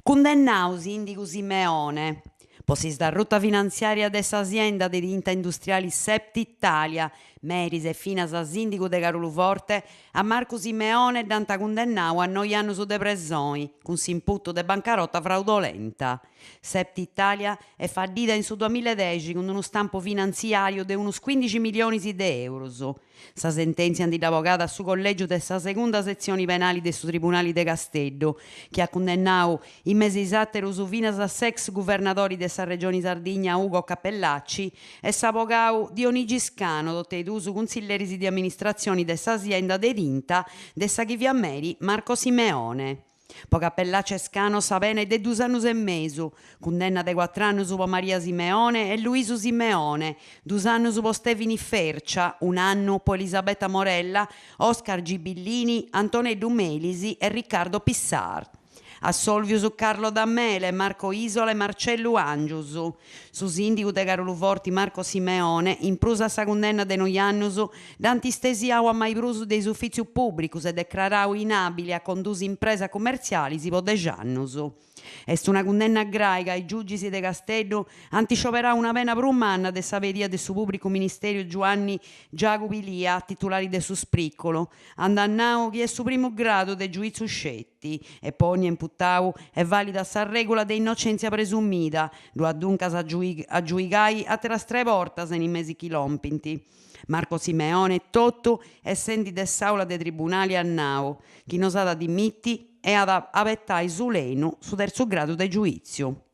Condennau Sindicu Simeone. Posis da ruta finanziaria dell'azienda di tinta industriali Sept Italia, Meris e fina a sindicu de Carulu Forte, a Marco Simeone danta condennau a 9 anni su depressione, con s'imputo de bancarotta fraudolenta. Sept Italia è fallita in su 2010 con uno stampo finanziario di unos 15 milioni di euro. Sa sentenza di l'avvocato su collegio della seconda sezione penali del Tribunale de Castello, che ha condannato in mesi esatteru su finas a ex governatori della regione Sardegna Ugo Cappellacci e s'avvocato Dionigi Scano, su consiglieri di amministrazione dessa azienda de tinta dessa Chiviameri Marco Simeone. Po Cappellacci e Scano sa pena è de 2 anni e mezzo, condanna de 4 anni su po Maria Simeone e Luiso Simeone, 2 anni su po Stefani Fercia, 1 anno po Elisabetta Morella, Oscar Gibillini, Antonello Melisi e Riccardo Pissar. Assolvio su Carlo Dammele, Marco Isola e Marcello Angius. Su sindico de Carolo Forti Marco Simeone, in prusa sa condanna de noiannus, d'antistesiau a mai prusu dei uffici pubblici e declarau inabili a condurre impresa commerciali si po 10 annus. Est una condanna graica ai giudici de Castello antiscioperà una pena per un manna de saveria del suo pubblico ministero Giovanni Giacopilia, titolari del suo spriccolo, andannau chi è su primo grado de giudizio scetti e poi imputau è valida sa regola de innocenzia presumita, lo adduncas aggiuicai a tras 3 portas in mesi chilompinti. Marco Simeone Totto essendo dess'aula dei tribunali a Nao, chi non sa da dimitti e ad avettai su lenu su terzo grado di giudizio.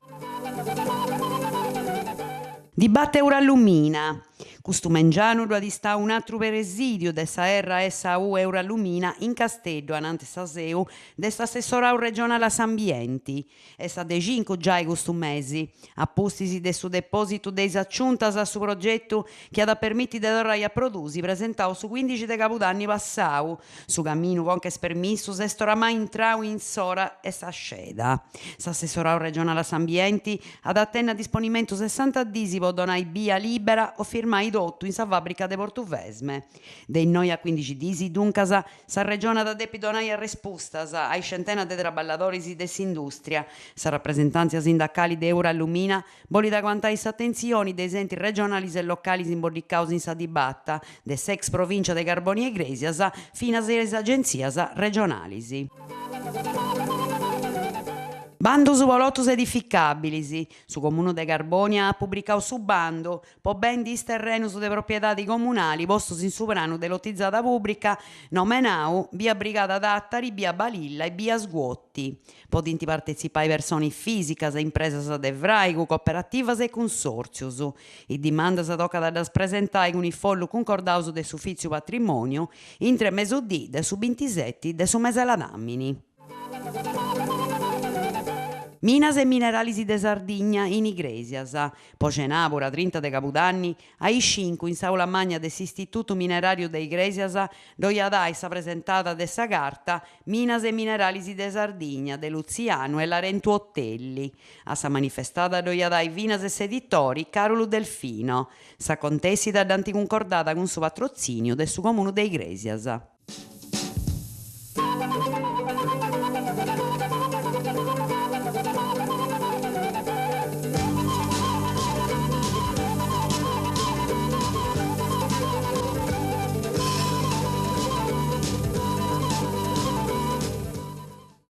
Dibatte Eurallumina. Custumengiano lo adista un altro presidio dessa erra SAU Eurallumina in Castello, anante Saseu, dessa assessorau regionale Sambienti. Essa de 5 già i costumesi, appostisi de su deposito dei acciuntas a su progetto che ha permetti de torrai a produsi, presentau su 15 de capodanni passau, su cammino con che permissus est oramai intrau in sora e sa sceda. S'assessorau regionale Sambienti ad attenna disponimento 60 disi po donai via libera o firmai dotto in sa fabbrica de Portuvesme. Dei noi a 15 disi, duncas, sa regione da depidonai a rispostas ai centena de traballatori di dess'industria. Sa rappresentanza sindacali de Eurallumina volita quantai sa attenzioni dei enti regionali e locali imbordiccaus in sa dibatta, de ex provincia de Carboni e Gresias, fino a le agenzias regionali. Bando su volottos edificabilis. Su Comune de Carbonia ha pubblicato su bando po ben dis terrenus de proprietadi comunali postos in sovrano de lotizzata pubblica nomenau via Brigata d'Attari, via Balilla e via Sguotti. Podinti partecipare persone fisicas e impresas de vraigu, cooperativas e consorzios. I dimandas tocca da presentare con il follo concordaus de suffizio patrimonio in 3 mesodì de su 27 de su mese Ladamini. Minas e minerali de Sardigna in Igresias, Pocenapura 30 de Capodanni, ai 5 in Saula Magna dell'Istituto Minerario de Igresias, dove dai sa presentata dessa carta Minas e minerali de Sardigna, de Luziano e Larentu Ottelli. A sa manifestata dove dai vinas e seditori Carolo Delfino, sa contesita d'anticoncordata con suo patrocinio del suo comune de Igresias.